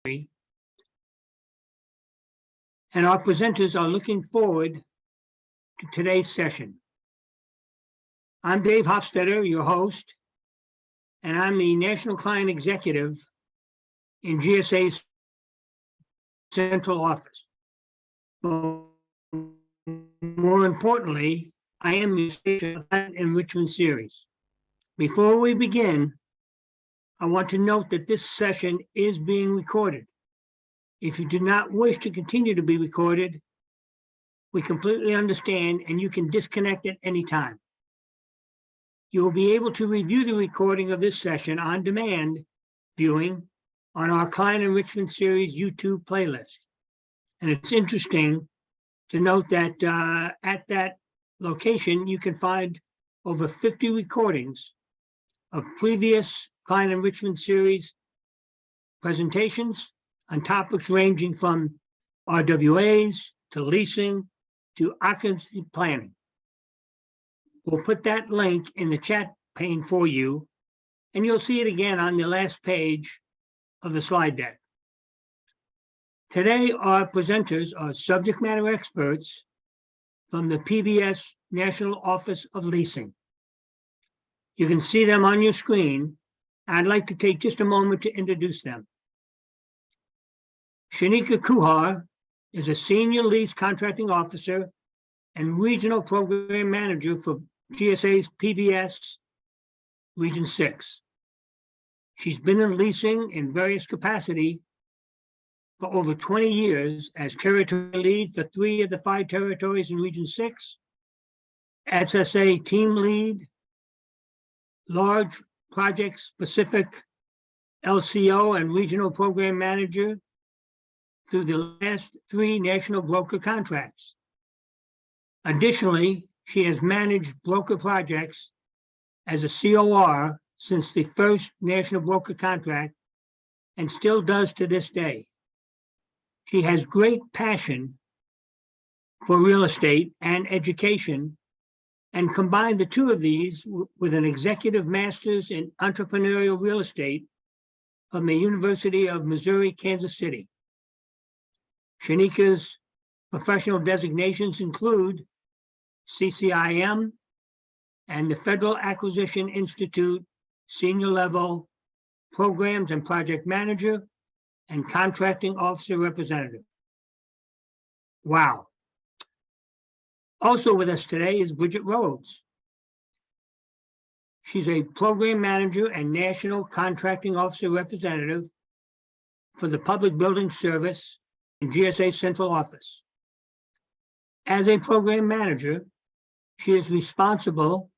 and our presenters are looking forward to today's session. I'm Dave Hofstetter, your host, and I'm the National Client Executive in GSA's central office. But more importantly, I am the station Enrichment series. Before we begin, I want to note that this session is being recorded. If you do not wish to continue to be recorded, we completely understand and you can disconnect at any time. You will be able to review the recording of this session on demand viewing on our Client Enrichment Series YouTube playlist. And it's interesting to note that at that location, you can find over 50 recordings of previous Client Enrichment Series presentations on topics ranging from RWAs to leasing to occupancy planning. We'll put that link in the chat pane for you, and you'll see it again on the last page of the slide deck. Today, our presenters are subject matter experts from the PBS National Office of Leasing. You can see them on your screen. I'd like to take just a moment to introduce them. Shanika Kuhar is a senior lease contracting officer and regional program manager for GSA's PBS Region 6. She's been in leasing in various capacity for over 20 years as territory lead for 3 of the 5 territories in Region 6, SSA team lead, large project-specific LCO and regional program manager through the last 3 national broker contracts. Additionally, she has managed broker projects as a COR since the first national broker contract and still does to this day. She has great passion for real estate and education and combined the 2 of these with an executive master's in entrepreneurial real estate from the University of Missouri, Kansas City. Shanika's professional designations include CCIM and the Federal Acquisition Institute Senior Level Programs and Project Manager and Contracting Officer Representative. Wow. Also with us today is Bridget Rhodes. She's a program manager and national contracting officer representative for the Public Building Service in GSA Central Office. As a program manager, she is responsible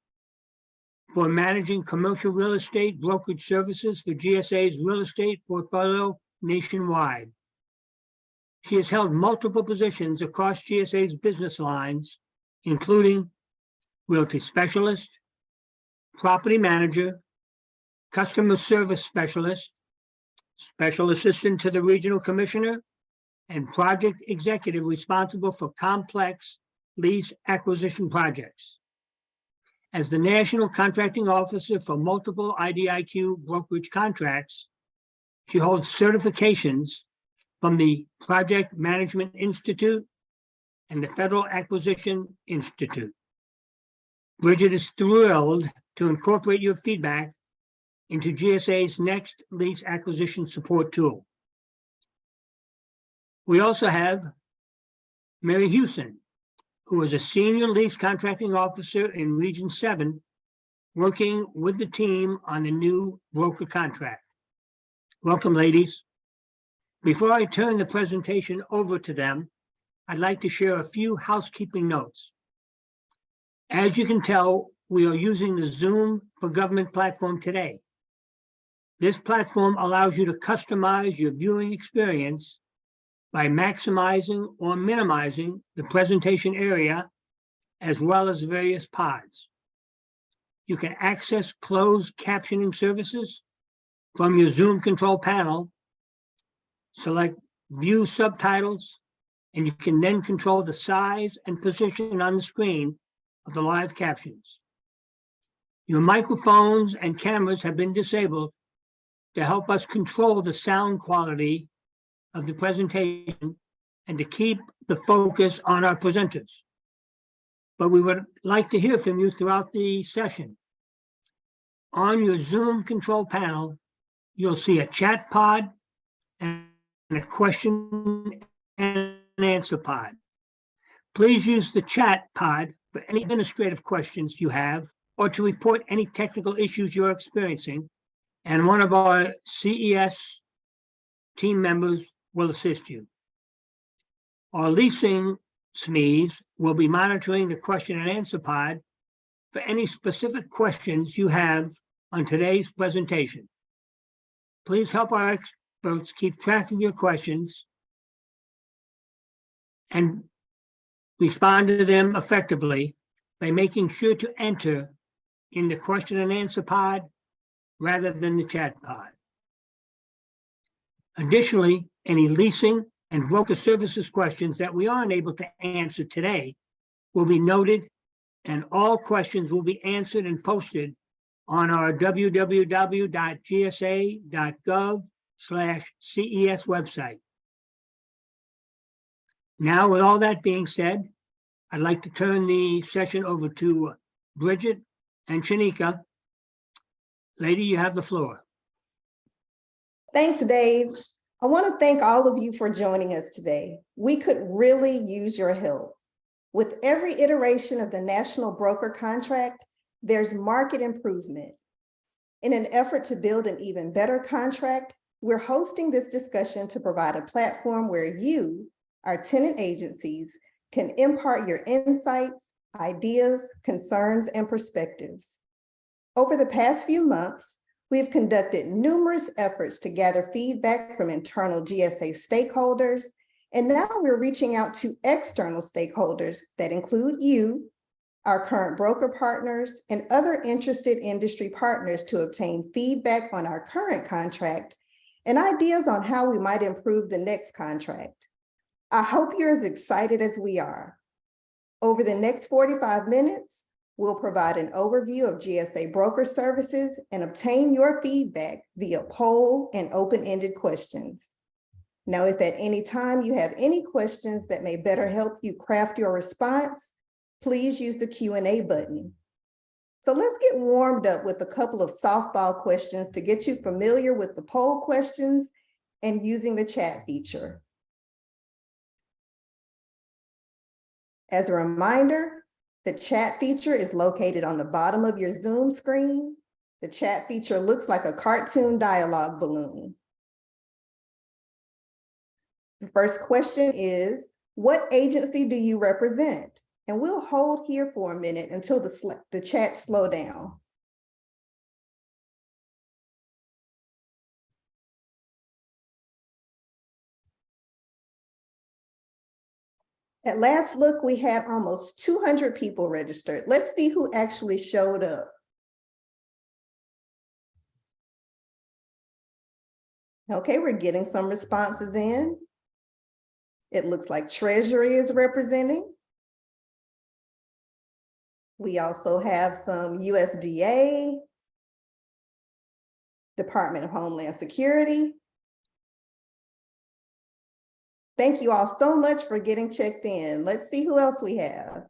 for managing commercial real estate brokerage services for GSA's real estate portfolio nationwide. She has held multiple positions across GSA's business lines, including realty specialist, property manager, customer service specialist, special assistant to the regional commissioner, and project executive responsible for complex lease acquisition projects. As the national contracting officer for multiple IDIQ brokerage contracts, she holds certifications from the Project Management Institute and the Federal Acquisition Institute. Bridget is thrilled to incorporate your feedback into GSA's next lease acquisition support tool. We also have Mary Hewson, who is a senior lease contracting officer in Region 7, working with the team on the new broker contract. Welcome, ladies. Before I turn the presentation over to them, I'd like to share a few housekeeping notes. As you can tell, we are using the Zoom for Government platform today. This platform allows you to customize your viewing experience by maximizing or minimizing the presentation area as well as various pods. You can access closed captioning services from your Zoom control panel, select view subtitles, and you can then control the size and position on the screen of the live captions. Your microphones and cameras have been disabled to help us control the sound quality of the presentation and to keep the focus on our presenters. But we would like to hear from you throughout the session. On your Zoom control panel, you'll see a chat pod and a question and answer pod. Please use the chat pod for any administrative questions you have or to report any technical issues you're experiencing, and one of our CES team members will assist you. Our leasing SMEs will be monitoring the question and answer pod for any specific questions you have on today's presentation. Please help our experts keep track of your questions and respond to them effectively by making sure to enter in the question and answer pod rather than the chat pod. Additionally, any leasing and broker services questions that we aren't able to answer today will be noted, and all questions will be answered and posted on our www.gsa.gov/CES website. Now, with all that being said, I'd like to turn the session over to Bridget and Shanika. Lady, you have the floor. Thanks, Dave. I want to thank all of you for joining us today. We could really use your help. With every iteration of the national broker contract, there's market improvement. In an effort to build an even better contract, we're hosting this discussion to provide a platform where you, our tenant agencies, can impart your insights, ideas, concerns, and perspectives. Over the past few months, we've conducted numerous efforts to gather feedback from internal GSA stakeholders, and now we're reaching out to external stakeholders that include you, our current broker partners, and other interested industry partners to obtain feedback on our current contract and ideas on how we might improve the next contract. I hope you're as excited as we are. Over the next 45 minutes, we'll provide an overview of GSA broker services and obtain your feedback via poll and open-ended questions. Now, if at any time you have any questions that may better help you craft your response, please use the Q&A button. So let's get warmed up with a couple of softball questions to get you familiar with the poll questions and using the chat feature. As a reminder, the chat feature is located on the bottom of your Zoom screen. The chat feature looks like a cartoon dialogue balloon. The first question is, what agency do you represent? And we'll hold here for a minute until the chat slow down. At last look, we had almost 200 people registered. Let's see who actually showed up. Okay, we're getting some responses in. It looks like Treasury is representing. We also have some USDA, Department of Homeland Security. Thank you all so much for getting checked in. Let's see who else we have.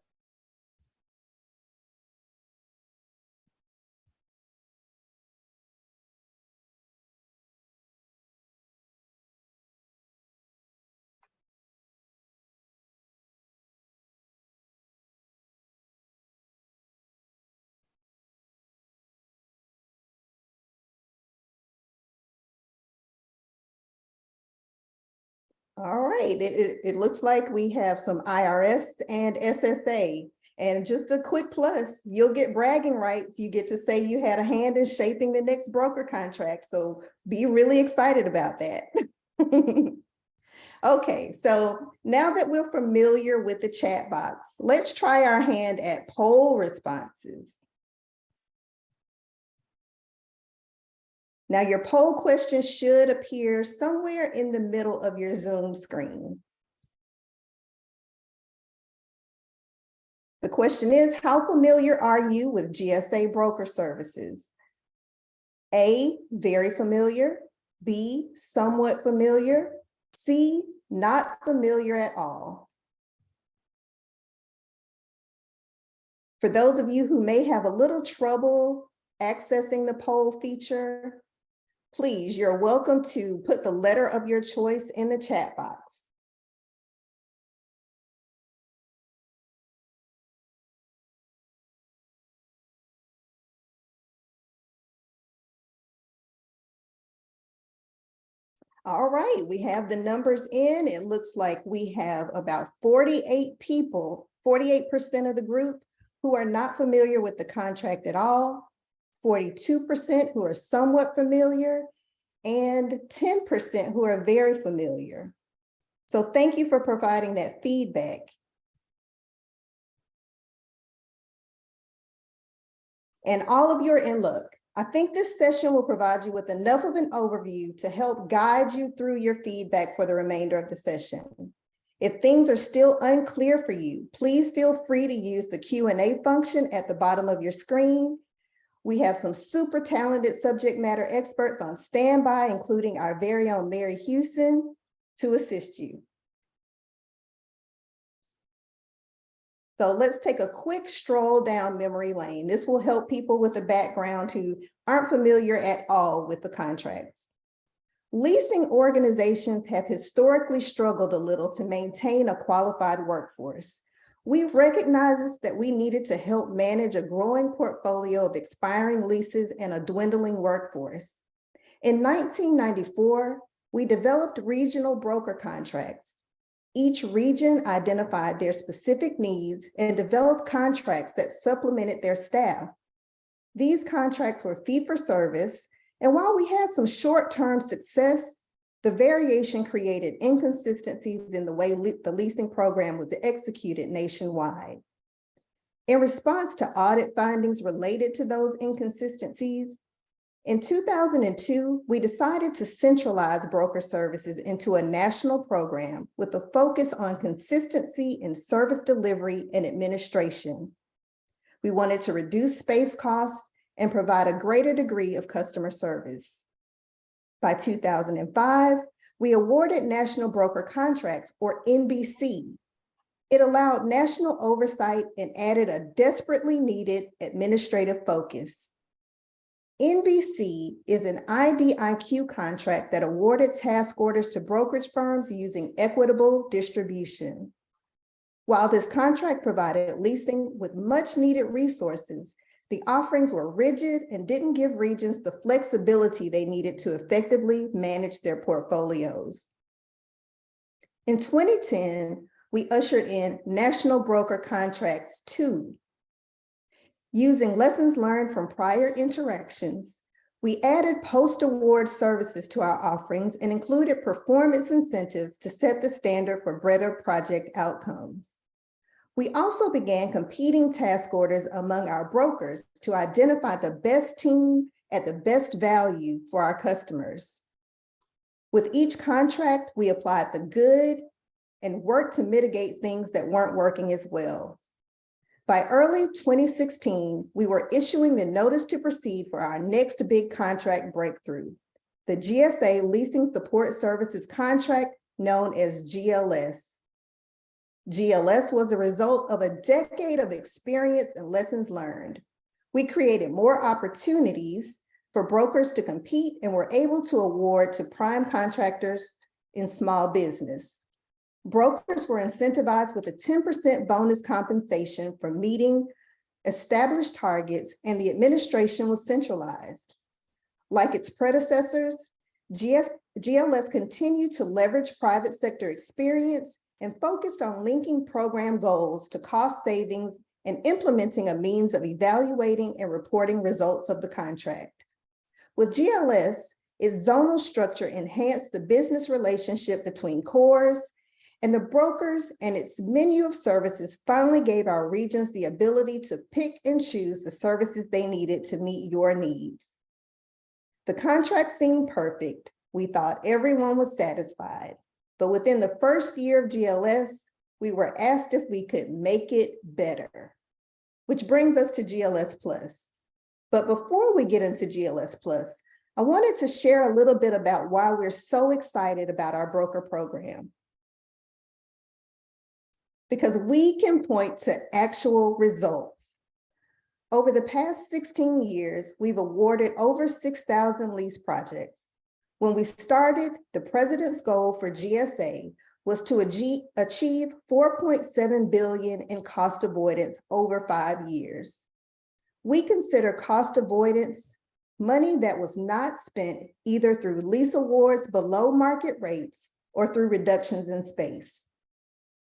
All right, it looks like we have some IRS and SSA. And just a quick plus, you'll get bragging rights. You get to say you had a hand in shaping the next broker contract. So be really excited about that. Okay, so now that we're familiar with the chat box, let's try our hand at poll responses. Now your poll question should appear somewhere in the middle of your Zoom screen. The question is, how familiar are you with GSA broker services? A, very familiar. B, somewhat familiar. C, not familiar at all. For those of you who may have a little trouble accessing the poll feature, please, you're welcome to put the letter of your choice in the chat box. All right, we have the numbers in. It looks like we have about 48 people, 48% of the group who are not familiar with the contract at all, 42% who are somewhat familiar, and 10% who are very familiar. So thank you for providing that feedback. And all of you are in luck. I think this session will provide you with enough of an overview to help guide you through your feedback for the remainder of the session. If things are still unclear for you, please feel free to use the Q&A function at the bottom of your screen. We have some super talented subject matter experts on standby, including our very own Mary Houston, to assist you. So let's take a quick stroll down memory lane. This will help people with a background who aren't familiar at all with the contracts. Leasing organizations have historically struggled a little to maintain a qualified workforce. We recognized that we needed to help manage a growing portfolio of expiring leases and a dwindling workforce. In 1994, we developed regional broker contracts. Each region identified their specific needs and developed contracts that supplemented their staff. These contracts were fee for service, and while we had some short-term success, the variation created inconsistencies in the way the leasing program was executed nationwide. In response to audit findings related to those inconsistencies, in 2002, we decided to centralize broker services into a national program with a focus on consistency in service delivery and administration. We wanted to reduce space costs and provide a greater degree of customer service. By 2005, we awarded national broker contracts, or NBC. It allowed national oversight and added a desperately needed administrative focus. NBC is an IDIQ contract that awarded task orders to brokerage firms using equitable distribution. While this contract provided leasing with much needed resources, the offerings were rigid and didn't give regions the flexibility they needed to effectively manage their portfolios. In 2010, we ushered in National Broker Contracts 2. Using lessons learned from prior interactions, we added post-award services to our offerings and included performance incentives to set the standard for better project outcomes. We also began competing task orders among our brokers to identify the best team at the best value for our customers. With each contract, we applied the good and worked to mitigate things that weren't working as well. By early 2016, we were issuing the notice to proceed for our next big contract breakthrough, the GSA Leasing Support Services contract known as GLS. GLS was the result of a decade of experience and lessons learned. We created more opportunities for brokers to compete and were able to award to prime contractors in small business. Brokers were incentivized with a 10% bonus compensation for meeting established targets, and the administration was centralized. Like its predecessors, GLS continued to leverage private sector experience and focused on linking program goals to cost savings and implementing a means of evaluating and reporting results of the contract. With GLS, its zonal structure enhanced the business relationship between cores and the brokers, and its menu of services finally gave our regions the ability to pick and choose the services they needed to meet your needs. The contract seemed perfect. We thought everyone was satisfied. But within the first year of GLS, we were asked if we could make it better, which brings us to GLS Plus. But before we get into GLS Plus, I wanted to share a little bit about why we're so excited about our broker program. Because we can point to actual results. Over the past 16 years, we've awarded over 6,000 lease projects. When we started, the president's goal for GSA was to achieve $4.7 billion in cost avoidance over 5 years. We consider cost avoidance money that was not spent either through lease awards below market rates or through reductions in space.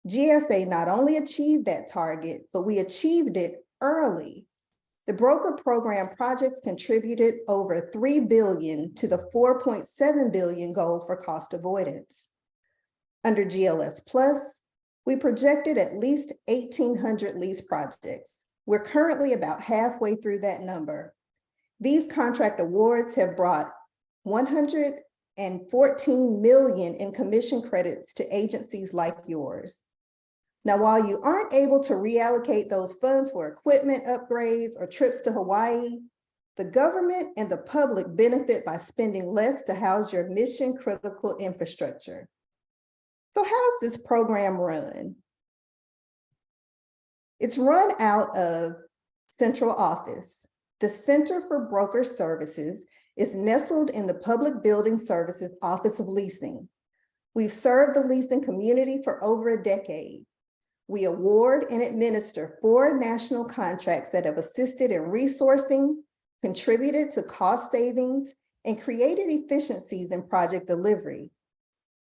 GSA not only achieved that target, but we achieved it early. The broker program projects contributed over $3 billion to the $4.7 billion goal for cost avoidance. Under GLS Plus, we projected at least 1,800 lease projects. We're currently about halfway through that number. These contract awards have brought $114 million in commission credits to agencies like yours. Now, while you aren't able to reallocate those funds for equipment upgrades or trips to Hawaii, the government and the public benefit by spending less to house your mission-critical infrastructure. So how's this program run? It's run out of central office. The Center for Broker Services is nestled in the Public Building Services Office of Leasing. We've served the leasing community for over a decade. We award and administer 4 national contracts that have assisted in resourcing, contributed to cost savings, and created efficiencies in project delivery.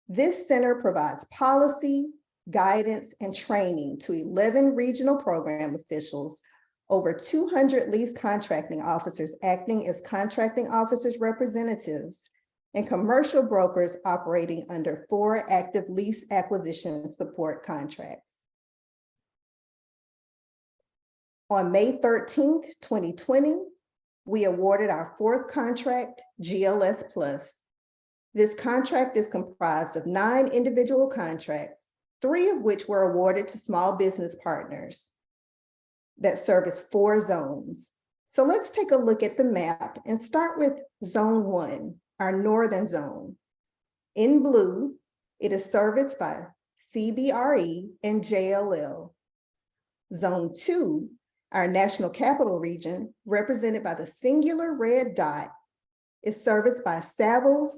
This center provides policy, guidance, and training to 11 regional program officials, over 200 lease contracting officers acting as contracting officers' representatives, and commercial brokers operating under 4 active lease acquisition support contracts. On May 13th, 2020, we awarded our 4th contract, GLS Plus. This contract is comprised of 9 individual contracts, 3 of which were awarded to small business partners that service 4 zones. So let's take a look at the map and start with Zone 1, our northern zone. In blue, it is serviced by CBRE and JLL. Zone 2, our National Capital Region, represented by the singular red dot, is serviced by Savills,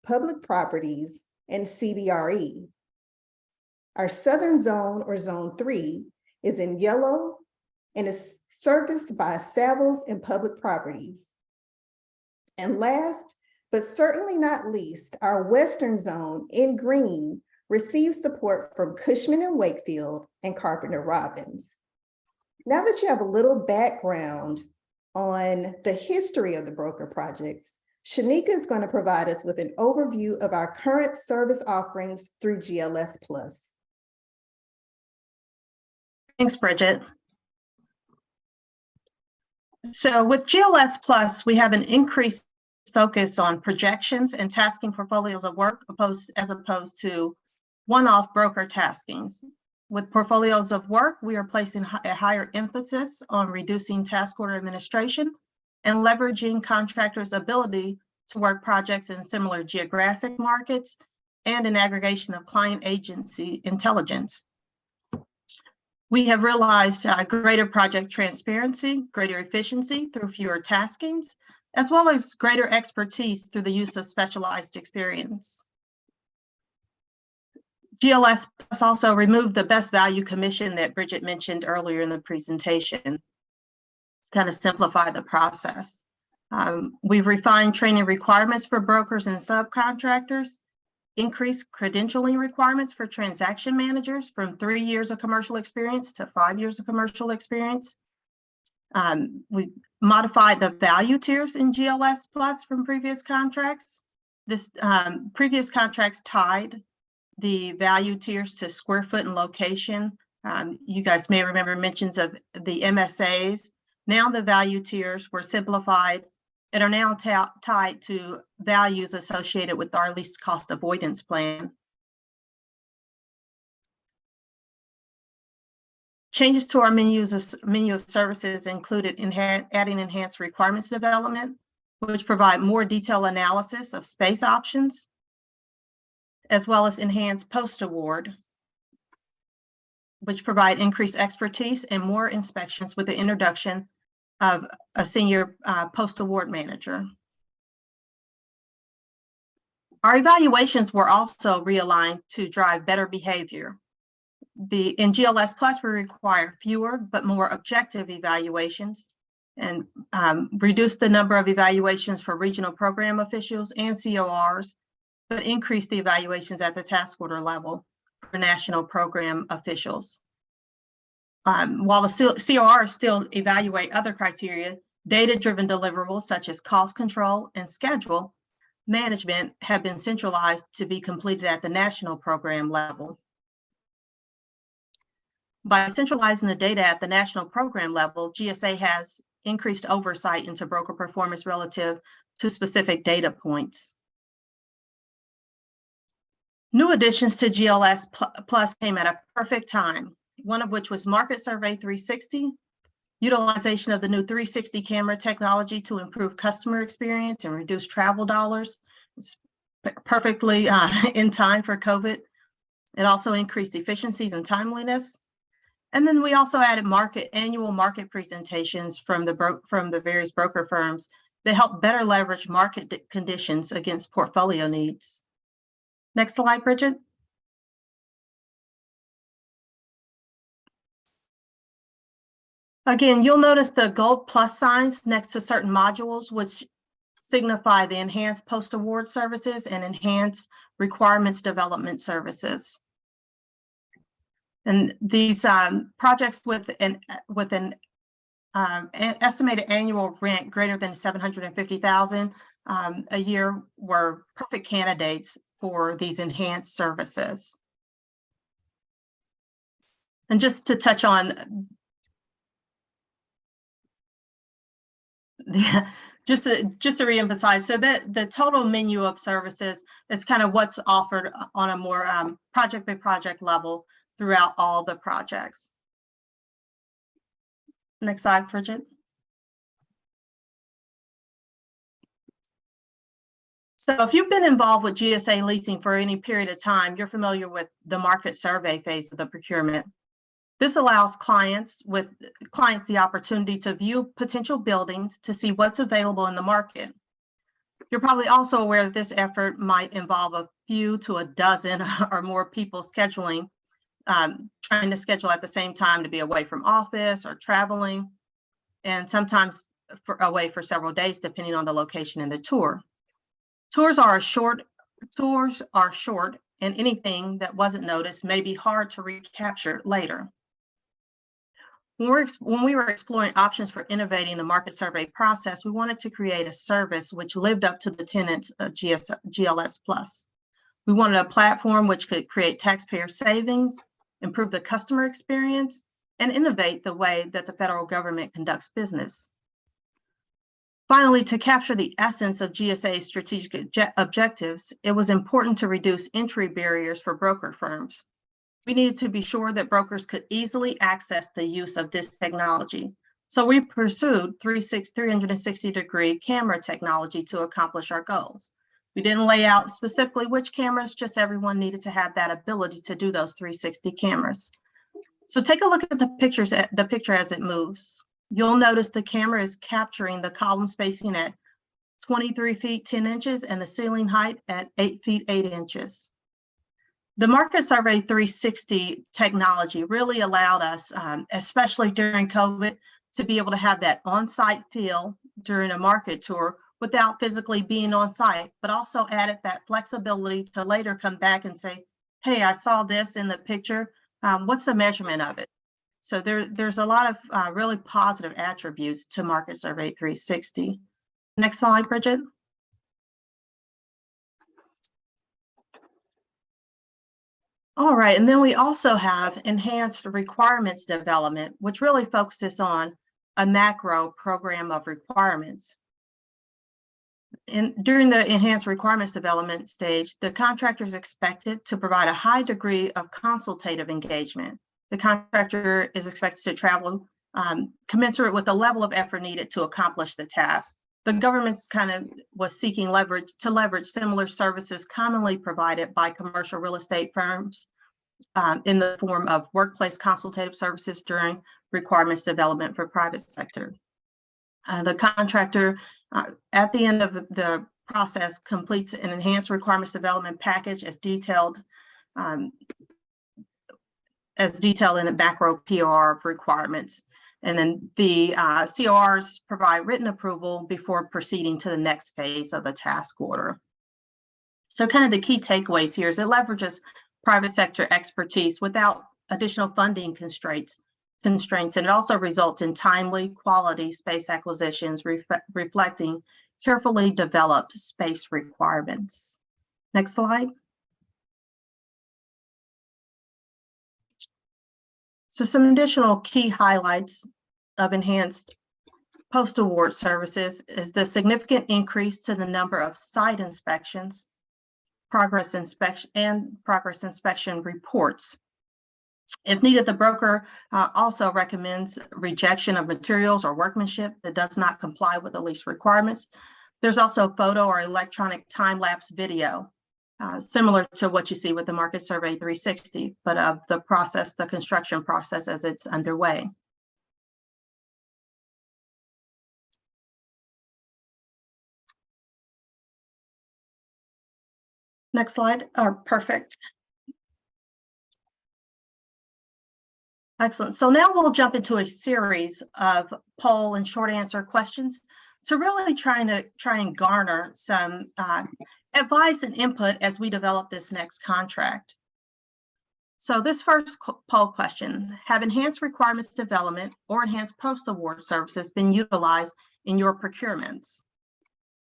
Public Properties, and CBRE. Our Southern Zone, or Zone 3, is in yellow and is serviced by Savills and Public Properties. And last, but certainly not least, our Western Zone, in green, receives support from Cushman & Wakefield and Carpenter Robbins. Now that you have a little background on the history of the broker projects, Shanika is going to provide us with an overview of our current service offerings through GLS Plus. Thanks, Bridget. So with GLS Plus, we have an increased focus on projections and tasking portfolios of work as opposed to one-off broker taskings. With portfolios of work, we are placing a higher emphasis on reducing task order administration and leveraging contractors' ability to work projects in similar geographic markets and an aggregation of client agency intelligence. We have realized greater project transparency, greater efficiency through fewer taskings, as well as greater expertise through the use of specialized experience. GLS Plus also removed the best value commission that Bridget mentioned earlier in the presentation to kind of simplify the process. We've refined training requirements for brokers and subcontractors, increased credentialing requirements for transaction managers from 3 years of commercial experience to 5 years of commercial experience. We modified the value tiers in GLS Plus from previous contracts. Previous contracts tied the value tiers to square foot and location. You guys may remember mentions of the MSAs. Now the value tiers were simplified and are now tied to values associated with our lease cost avoidance plan. Changes to our menu of services included adding enhanced requirements development, which provide more detailed analysis of space options, as well as enhanced post-award, which provide increased expertise and more inspections with the introduction of a senior post-award manager. Our evaluations were also realigned to drive better behavior. In GLS Plus, we require fewer but more objective evaluations and reduce the number of evaluations for regional program officials and CORs, but increase the evaluations at the task order level for national program officials. While the CORs still evaluate other criteria, data-driven deliverables such as cost control and schedule management have been centralized to be completed at the national program level. By centralizing the data at the national program level, GSA has increased oversight into broker performance relative to specific data points. New additions to GLS Plus came at a perfect time, one of which was Market Survey 360, utilization of the new 360 camera technology to improve customer experience and reduce travel dollars. It's perfectly in time for COVID. It also increased efficiencies and timeliness. And then we also added annual market presentations from the various broker firms that help better leverage market conditions against portfolio needs. Next slide, Bridget. Again, you'll notice the gold plus signs next to certain modules, which signify the enhanced post-award services and enhanced requirements development services. And these projects with an estimated annual rent greater than $750,000 a year were perfect candidates for these enhanced services. And just to touch on just to reemphasize, so that the total menu of services is kind of what's offered on a more project by project level throughout all the projects. Next slide, Bridget. So if you've been involved with GSA leasing for any period of time, you're familiar with the market survey phase of the procurement. This allows clients the opportunity to view potential buildings to see what's available in the market. You're probably also aware that this effort might involve a few to a dozen or more people scheduling, trying to schedule at the same time to be away from office or traveling, and sometimes away for several days, depending on the location and the tour. Tours are short, and anything that wasn't noticed may be hard to recapture later. When we were exploring options for innovating the market survey process, we wanted to create a service which lived up to the tenets of GLS Plus. We wanted a platform which could create taxpayer savings, improve the customer experience, and innovate the way that the federal government conducts business. Finally, to capture the essence of GSA's strategic objectives, it was important to reduce entry barriers for broker firms. We needed to be sure that brokers could easily access the use of this technology. So we pursued 360-degree camera technology to accomplish our goals. We didn't lay out specifically which cameras, just everyone needed to have that ability to do those 360 cameras. So take a look at the picture as it moves. You'll notice the camera is capturing the column spacing at 23 feet 10 inches and the ceiling height at 8 feet 8 inches. The Market Survey 360 technology really allowed us, especially during COVID, to be able to have that on-site feel during a market tour without physically being on site, but also added that flexibility to later come back and say, hey, I saw this in the picture. What's the measurement of it? So there's a lot of really positive attributes to Market Survey 360. Next slide, Bridget. All right, and then we also have enhanced requirements development, which really focuses on a macro program of requirements. During the enhanced requirements development stage, the contractor is expected to provide a high degree of consultative engagement. The contractor is expected to travel commensurate with the level of effort needed to accomplish the task. the government's kind of was seeking leverage similar services commonly provided by commercial real estate firms in the form of workplace consultative services during requirements development for private sector. The contractor, at the end of the process, completes an enhanced requirements development package as detailed in the macro POR of requirements. And then the CORs provide written approval before proceeding to the next phase of the task order. So kind of the key takeaways here is it leverages private sector expertise without additional funding constraints, and it also results in timely, quality space acquisitions reflecting carefully developed space requirements. Next slide. So some additional key highlights of enhanced post-award services is the significant increase to the number of site inspections, progress inspection reports. If needed, the broker also recommends rejection of materials or workmanship that does not comply with the lease requirements. There's also photo or electronic time-lapse video, similar to what you see with the Market Survey 360, but of the process, the construction process as it's underway. Next slide. Perfect. Excellent. So now we'll jump into a series of poll and short answer questions to really try and garner some advice and input as we develop this next contract. So this first poll question: have enhanced requirements development or enhanced post-award services been utilized in your procurements?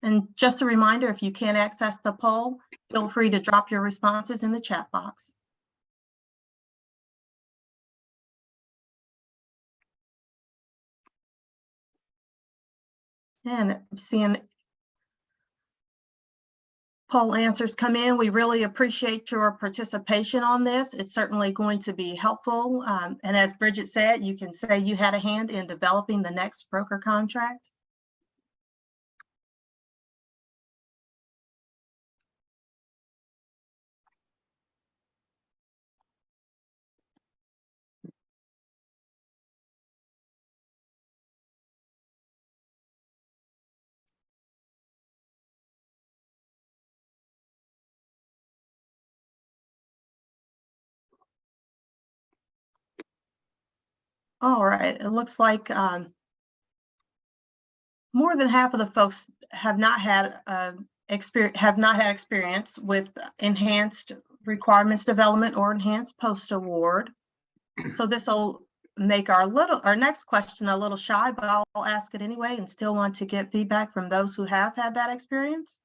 And just a reminder, if you can't access the poll, feel free to drop your responses in the chat box. And seeing poll answers come in, we really appreciate your participation on this. It's certainly going to be helpful. And as Bridget said, you can say you had a hand in developing the next broker contract. All right, it looks like more than half of the folks have not had experience with enhanced requirements development or enhanced post-award. So this will make our next question a little shy, but I'll ask it anyway and still want to get feedback from those who have had that experience.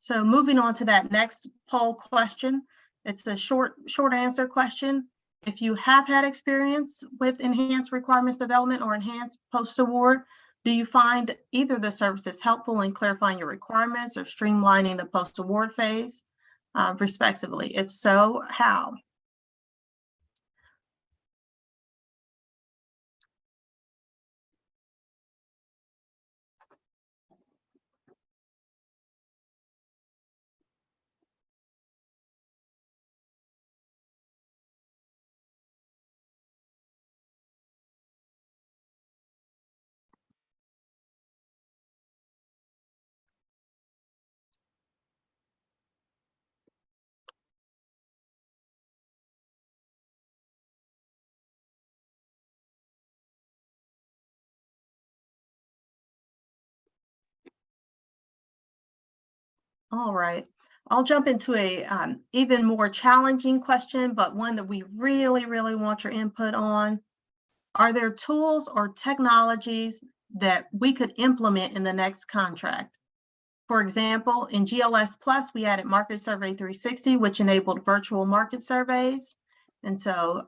So moving on to that next poll question, it's a short answer question. If you have had experience with enhanced requirements development or enhanced post-award, do you find either of the services helpful in clarifying your requirements or streamlining the post-award phase, respectively? If so, how? All right, I'll jump into a even more challenging question, but one that we really, really want your input on. Are there tools or technologies that we could implement in the next contract? For example, in GLS Plus, we added Market Survey 360, which enabled virtual market surveys. And so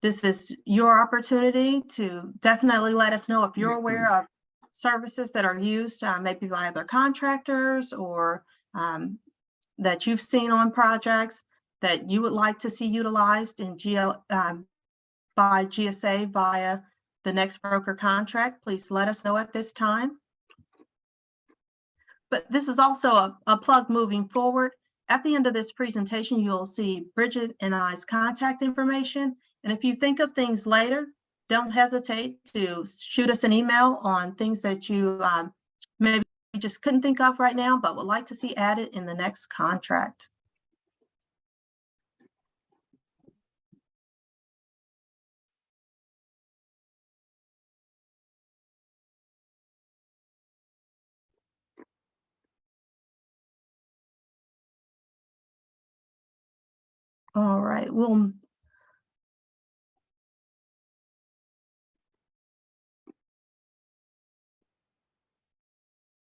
this is your opportunity to definitely let us know if you're aware of services that are used maybe by other contractors or that you've seen on projects that you would like to see utilized in by GSA via the next broker contract. Please let us know at this time. But this is also a plug moving forward. At the end of this presentation, you'll see Bridget and I's contact information. And if you think of things later, don't hesitate to shoot us an email on things that you maybe just couldn't think of right now, but would like to see added in the next contract. All right, we'll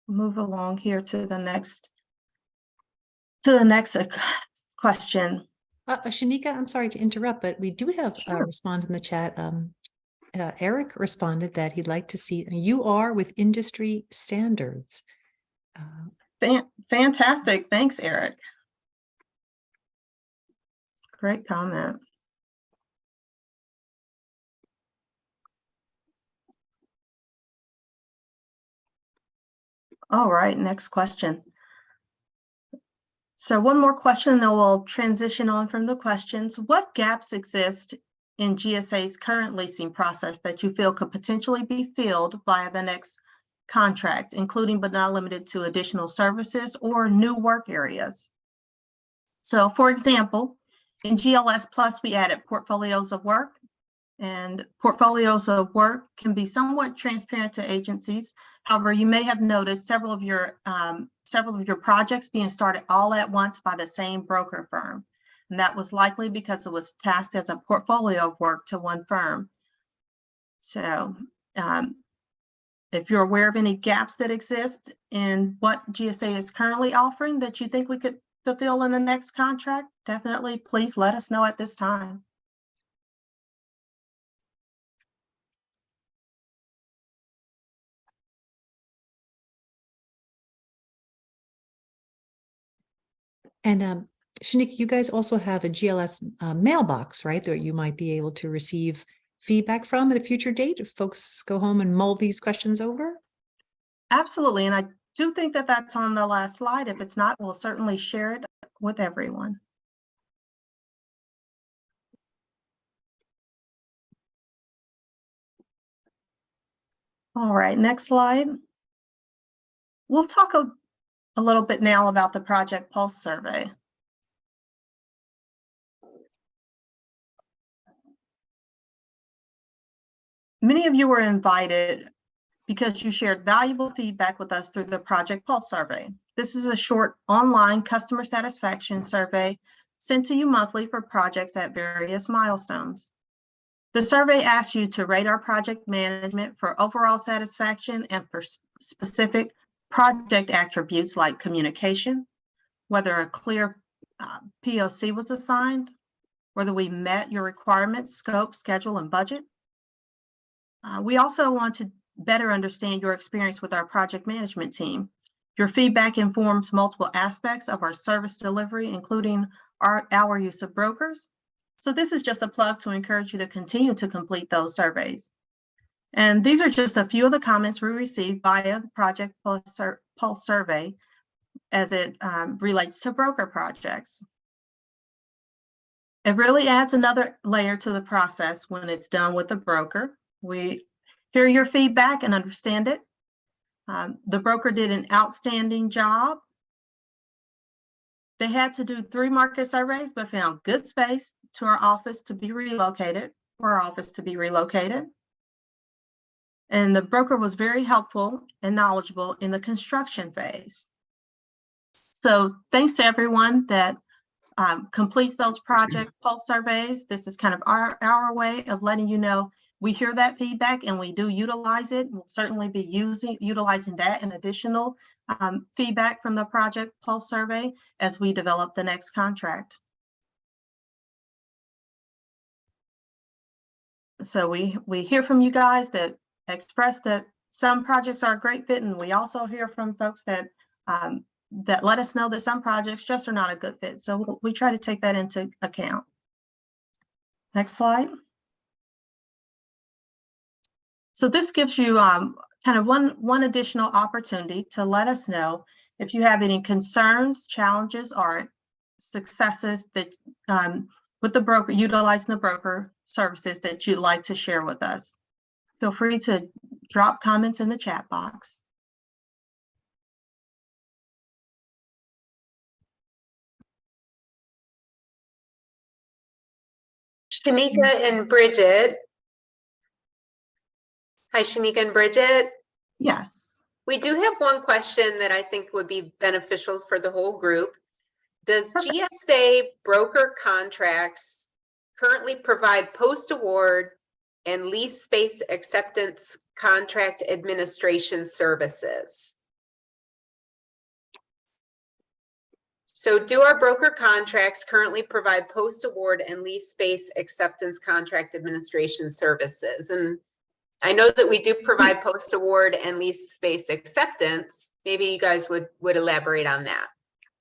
move along here to the next question. Shanika, I'm sorry to interrupt, but we do have a Sure. respond in the chat. Eric responded that he'd like to see you are with industry standards. Fantastic. Thanks, Eric. Great comment. All right, next question. So one more question, then we'll transition on from the questions. What gaps exist in GSA's current leasing process that you feel could potentially be filled via the next contract, including but not limited to additional services or new work areas? So for example, in GLS Plus, we added portfolios of work, and portfolios of work can be somewhat transparent to agencies. However, you may have noticed several of your projects being started all at once by the same broker firm. And that was likely because it was tasked as a portfolio of work to one firm. So if you're aware of any gaps that exist in what GSA is currently offering that you think we could fulfill in the next contract, definitely please let us know at this time. And Shanika, you guys also have a GLS mailbox, right? That you might be able to receive feedback from at a future date if folks go home and mull these questions over. Absolutely, and I do think that that's on the last slide. If it's not, we'll certainly share it with everyone. All right, next slide. We'll talk a little bit now about the Project Pulse survey. Many of you were invited because you shared valuable feedback with us through the Project Pulse survey. This is a short online customer satisfaction survey sent to you monthly for projects at various milestones. The survey asks you to rate our project management for overall satisfaction and for specific project attributes like communication, whether a clear POC was assigned, whether we met your requirements, scope, schedule, and budget. We also want to better understand your experience with our project management team. Your feedback informs multiple aspects of our service delivery, including our use of brokers. So this is just a plug to encourage you to continue to complete those surveys. And these are just a few of the comments we received via the Project Pulse survey as it relates to broker projects. It really adds another layer to the process when it's done with a broker. We hear your feedback and understand it. The broker did an outstanding job. They had to do 3 market surveys, but found good space for our office to be relocated. And the broker was very helpful and knowledgeable in the construction phase. So thanks to everyone that completes those Project Pulse surveys. This is kind of our way of letting you know we hear that feedback and we do utilize it. We'll certainly be utilizing that and additional feedback from the Project Pulse survey as we develop the next contract. So we hear from you guys that express that some projects are a great fit, and we also hear from folks that that let us know that some projects just are not a good fit. So we try to take that into account. Next slide. So this gives you kind of one additional opportunity to let us know If you have any concerns, challenges, or successes that with the broker, utilizing the broker services that you'd like to share with us, feel free to drop comments in the chat box. Shanika and Bridget. Hi, Shanika and Bridget. Yes. We do have one question that I think would be beneficial for the whole group. Does Perfect. GSA broker contracts currently provide post-award and lease space acceptance contract administration services? So do our broker contracts currently provide post-award and lease space acceptance contract administration services? And I know that we do provide post-award and lease space acceptance. Maybe you guys would elaborate on that.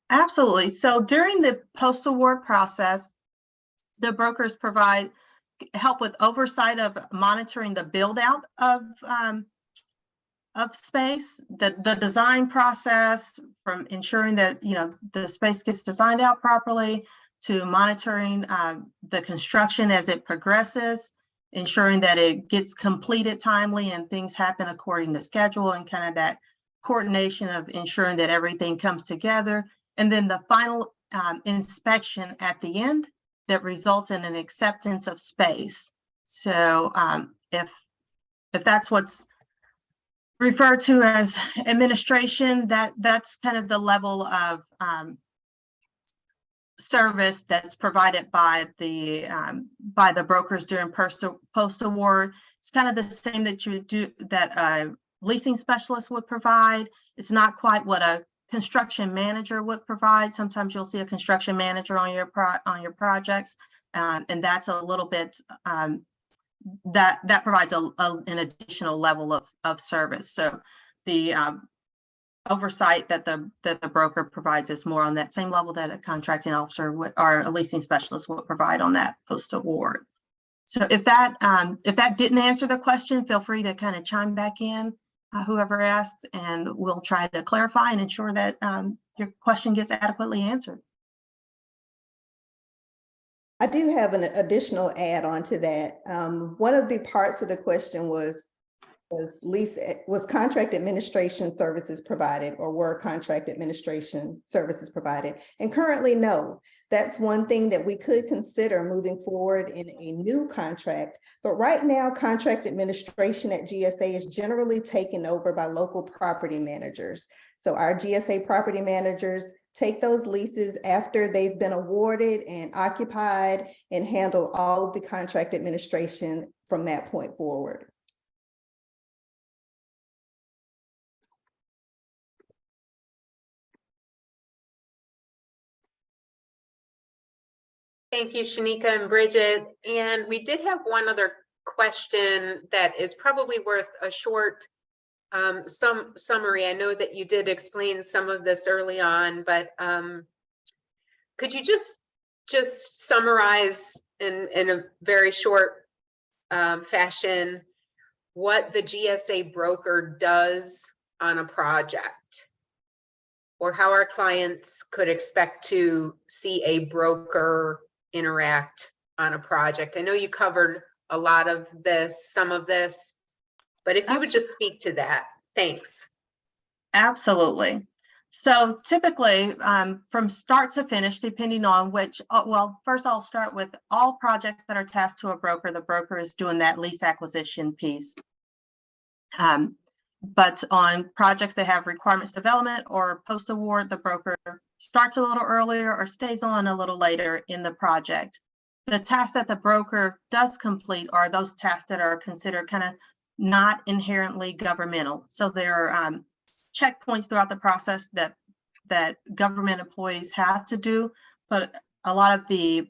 Absolutely. So during the post-award process, the brokers provide help with oversight of monitoring the build out of space, the design process, from ensuring that the space gets designed out properly, to monitoring the construction as it progresses, ensuring that it gets completed timely and things happen according to schedule, and kind of that coordination of ensuring that everything comes together. And then the final inspection at the end that results in an acceptance of space. So if that's what's referred to as administration, that's kind of the level of service that's provided by the brokers during post-award. It's kind of the same that a leasing specialist would provide. It's not quite what a construction manager would provide. Sometimes you'll see a construction manager on your projects, and that's a little bit that provides an additional level of service. So the oversight that the broker provides is more on that same level that a contracting officer or a leasing specialist would provide on that post-award. So if that didn't answer the question, feel free to kind of chime back in, whoever asked, and we'll try to clarify and ensure that your question gets adequately answered. I do have an additional add-on to that. One of the parts of the question was contract administration services provided, or were contract administration services provided? And currently, no. That's one thing that we could consider moving forward in a new contract. But right now, contract administration at GSA is generally taken over by local property managers. So our GSA property managers take those leases after they've been awarded and occupied and handle all of the contract administration from that point forward. Thank you, Shanika and Bridget. And we did have one other question that is probably worth a short summary. I know that you did explain some of this early on, but could you just summarize in a very short fashion what the GSA broker does on a project, or how our clients could expect to see a broker interact on a project? I know you covered a lot of this, some of this, but if you would just speak to that. Thanks. Absolutely. So typically, from start to finish, depending on which, well, first I'll start with all projects that are tasked to a broker. The broker is doing that lease acquisition piece. But on projects that have requirements development or post-award, the broker starts a little earlier or stays on a little later in the project. The tasks that the broker does complete are those tasks that are considered kind of not inherently governmental. So there are checkpoints throughout the process that government employees have to do, but a lot of the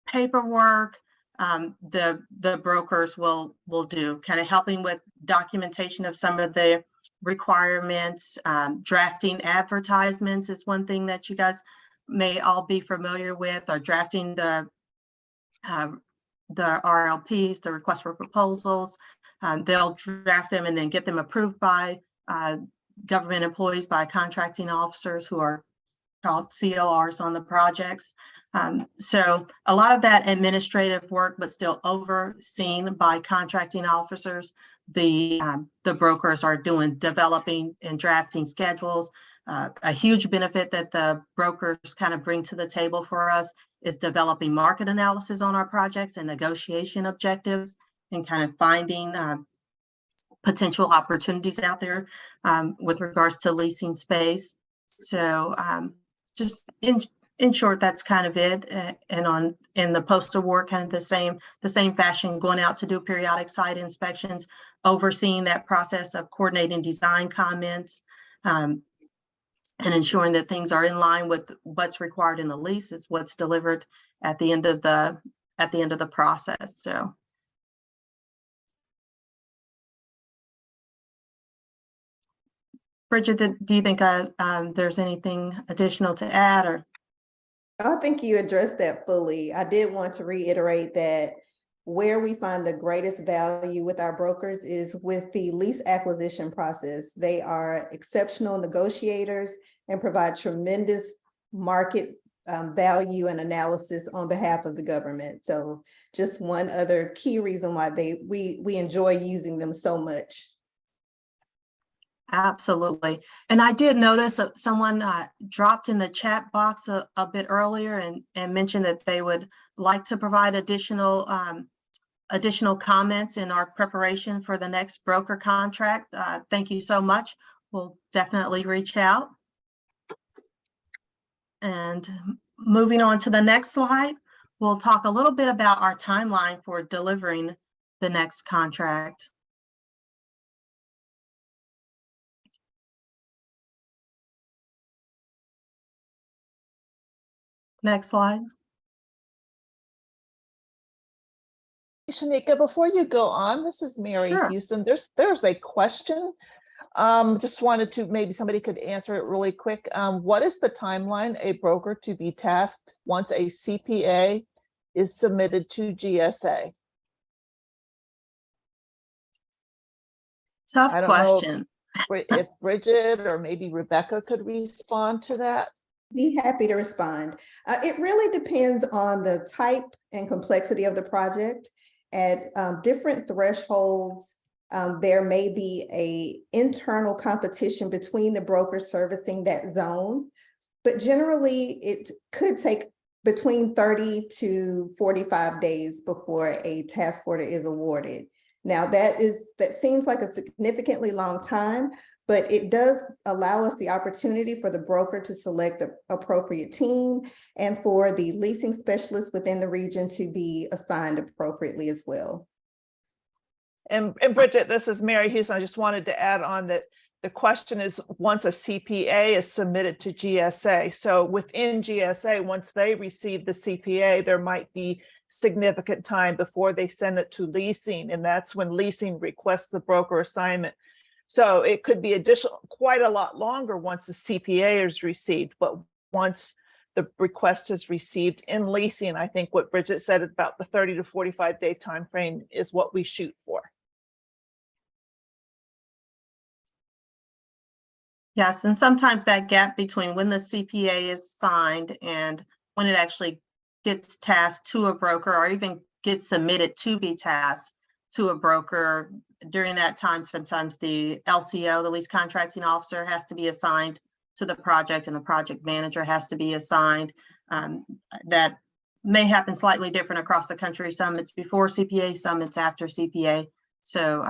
paperwork, the brokers will do, kind of helping with documentation of some of the requirements. Drafting advertisements is one thing that you guys may all be familiar with, or drafting the RLPs, the request for proposals. They'll draft them and then get them approved by government employees by contracting officers who are called CORs on the projects. So a lot of that administrative work, but still overseen by contracting officers. The brokers are developing and drafting schedules. A huge benefit that the brokers kind of bring to the table for us is developing market analysis on our projects and negotiation objectives, and kind of finding potential opportunities out there with regards to leasing space. So just in short, that's kind of it. And in the post-award, kind of the same fashion, going out to do periodic site inspections, overseeing that process of coordinating design comments, and ensuring that things are in line with what's required in the lease is what's delivered at the end of the process. So. Bridget, do you think there's anything additional to add, or? I think you addressed that fully. I did want to reiterate that where we find the greatest value with our brokers is with the lease acquisition process. They are exceptional negotiators and provide tremendous market value and analysis on behalf of the government. So just one other key reason why we enjoy using them so much. Absolutely. And I did notice someone dropped in the chat box a bit earlier and mentioned that they would like to provide additional comments in our preparation for the next broker contract. Thank you so much. We'll definitely reach out. And moving on to the next slide, we'll talk a little bit about our timeline for delivering the next contract. Next slide. Shanika, before you go on, this is Mary Sure. Houston. There's a question. Just wanted to, maybe somebody could answer it really quick. What is the timeline a broker to be tasked once a CPA is submitted to GSA? Tough I don't know question. if Bridget or maybe Rebecca could respond to that. Be happy to respond. It really depends on the type and complexity of the project. At different thresholds, there may be an internal competition between the brokers servicing that zone, but generally it could take between 30 to 45 days before a task order is awarded. Now that seems like a significantly long time, but it does allow us the opportunity for the broker to select the appropriate team and for the leasing specialist within the region to be assigned appropriately as well. And Bridget, this is Mary Houston. I just wanted to add on that the question is once a CPA is submitted to GSA. So within GSA, once they receive the CPA, there might be significant time before they send it to leasing. And that's when leasing requests the broker assignment. So it could be quite a lot longer once the CPA is received, but once the request is received in leasing, I think what Bridget said about the 30 to 45 day time frame is what we shoot for. Yes, and sometimes that gap between when the CPA is signed and when it actually gets tasked to a broker, or even gets submitted to be tasked to a broker, during that time, sometimes the LCO, the lease contracting officer, has to be assigned to the project, and the project manager has to be assigned. That may happen slightly different across the country. Some it's before CPA, some it's after CPA. So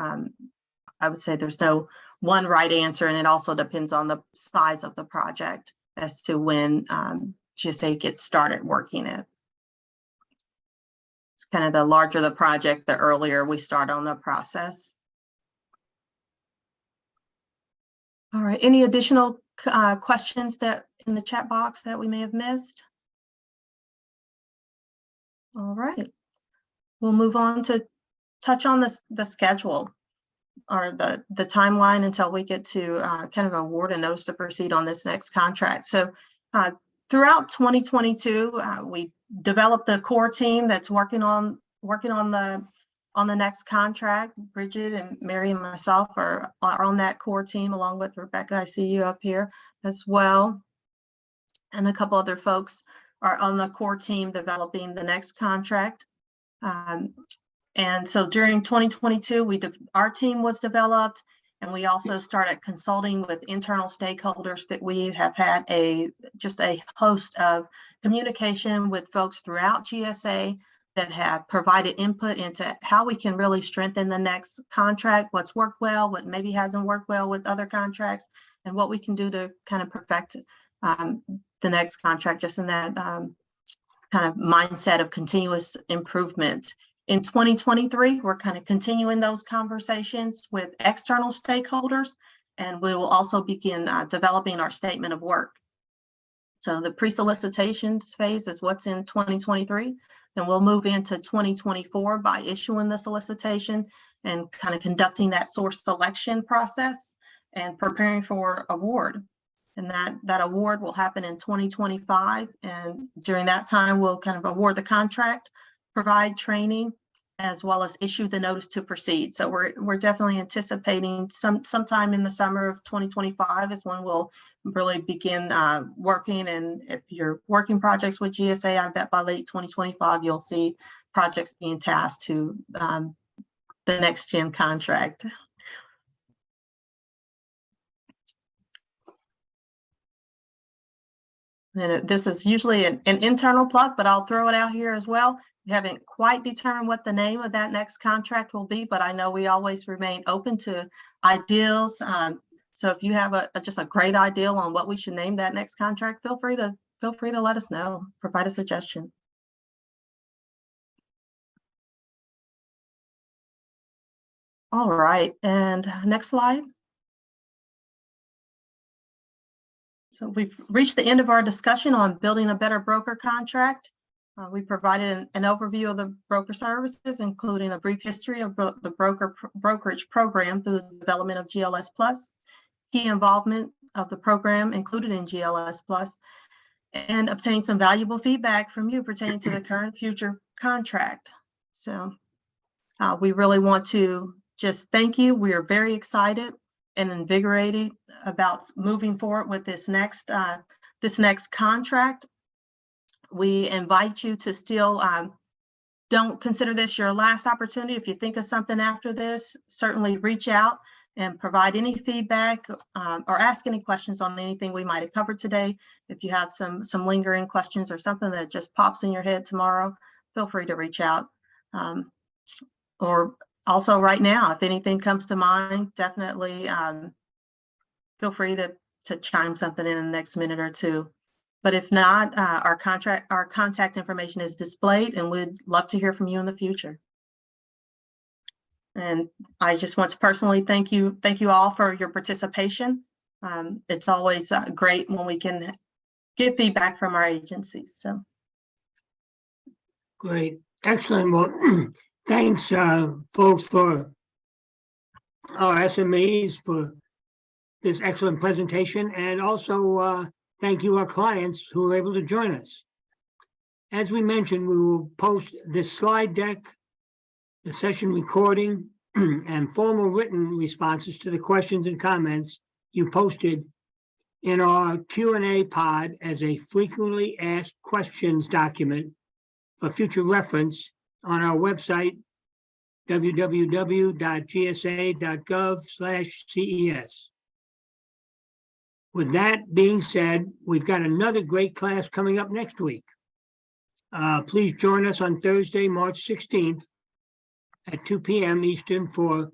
I would say there's no one right answer, and it also depends on the size of the project as to when GSA gets started working it. It's kind of the larger the project, the earlier we start on the process. All right, any additional questions that in the chat box that we may have missed? All right, we'll move on to touch on the schedule, or the timeline until we get to kind of award a notice to proceed on this next contract. So throughout 2022, we developed the core team that's working on the on the next contract. Bridget and Mary and myself are on that core team, along with Rebecca. I see you up here as well. And a couple other folks are on the core team developing the next contract. And so during 2022, our team was developed, and we also started consulting with internal stakeholders that we have had just a host of communication with folks throughout GSA that have provided input into how we can really strengthen the next contract, what's worked well, what maybe hasn't worked well with other contracts, and what we can do to kind of perfect the next contract, just in that kind of mindset of continuous improvement. In 2023, we're kind of continuing those conversations with external stakeholders, and we will also begin developing our statement of work. So the pre-solicitation phase is what's in 2023. Then we'll move into 2024 by issuing the solicitation and kind of conducting that source selection process and preparing for award. And that award will happen in 2025. And during that time, we'll kind of award the contract, provide training, as well as issue the notice to proceed. So we're definitely anticipating sometime in the summer of 2025 is when we'll really begin working. And if you're working projects with GSA, I bet by late 2025, you'll see projects being tasked to the next gen contract. And this is usually an internal plug, but I'll throw it out here as well. We haven't quite determined what the name of that next contract will be, but I know we always remain open to ideas. So if you have just a great idea on what we should name that next contract, feel free to let us know, provide a suggestion. All right, and next slide. So we've reached the end of our discussion on building a better broker contract. We provided an overview of the broker services, including a brief history of the brokerage program through the development of GLS Plus, key involvement of the program included in GLS Plus, and obtain some valuable feedback from you pertaining to the current future contract. So we really want to just thank you. We are very excited and invigorated about moving forward with this next contract. We invite you to still don't consider this your last opportunity. If you think of something after this, certainly reach out and provide any feedback or ask any questions on anything we might have covered today. If you have some lingering questions or something that just pops in your head tomorrow, feel free to reach out. Or also right now, if anything comes to mind, definitely feel free to chime something in the next minute or two. But if not, our contact information is displayed, and we'd love to hear from you in the future. And I just want to personally thank you all for your participation. It's always great when we can get feedback from our agencies. So Great, excellent. Well, thanks, folks, for our SMEs for this excellent presentation, and also thank you, our clients who were able to join us. As we mentioned, we will post this slide deck, the session recording, and formal written responses to the questions and comments you posted in our Q&A pod as a frequently asked questions document for future reference on our website, www.gsa.gov/CES. With that being said, we've got another great class coming up next week. Please join us on Thursday, March 16th at 2 p.m. Eastern for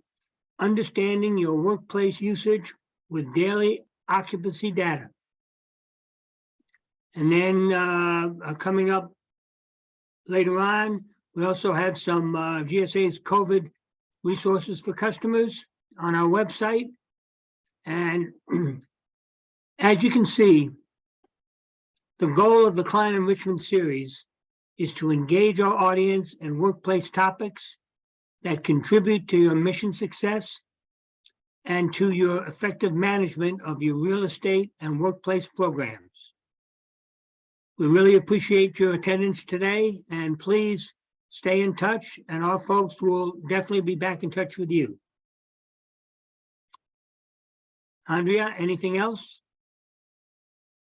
Understanding Your Workplace Usage with Daily Occupancy Data. And then coming up later on, we also have some GSA's COVID resources for customers on our website. And as you can see, the goal of the Client Enrichment series is to engage our audience in workplace topics that contribute to your mission success and to your effective management of your real estate and workplace programs. We really appreciate your attendance today, and please stay in touch, and our folks will definitely be back in touch with you. Andrea, anything else?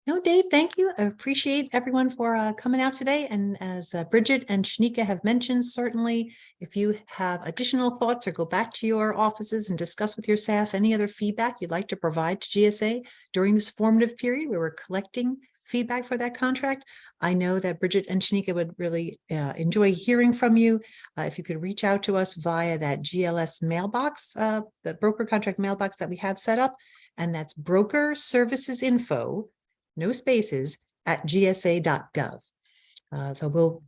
No, Dave, thank you. I appreciate everyone for coming out today. And as Bridget and Shanika have mentioned, certainly if you have additional thoughts or go back to your offices and discuss with your staff any other feedback you'd like to provide to GSA during this formative period where we're collecting feedback for that contract, I know that Bridget and Shanika would really enjoy hearing from you. If you could reach out to us via that GLS mailbox, the broker contract mailbox that we have set up, and that's broker services info, no spaces, at gsa.gov. So we'll,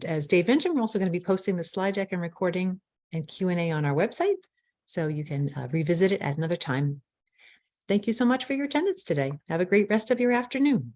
as Dave mentioned, we're also going to be posting the slide deck and recording and Q&A on our website, so you can revisit it at another time. Thank you so much for your attendance today. Have a great rest of your afternoon.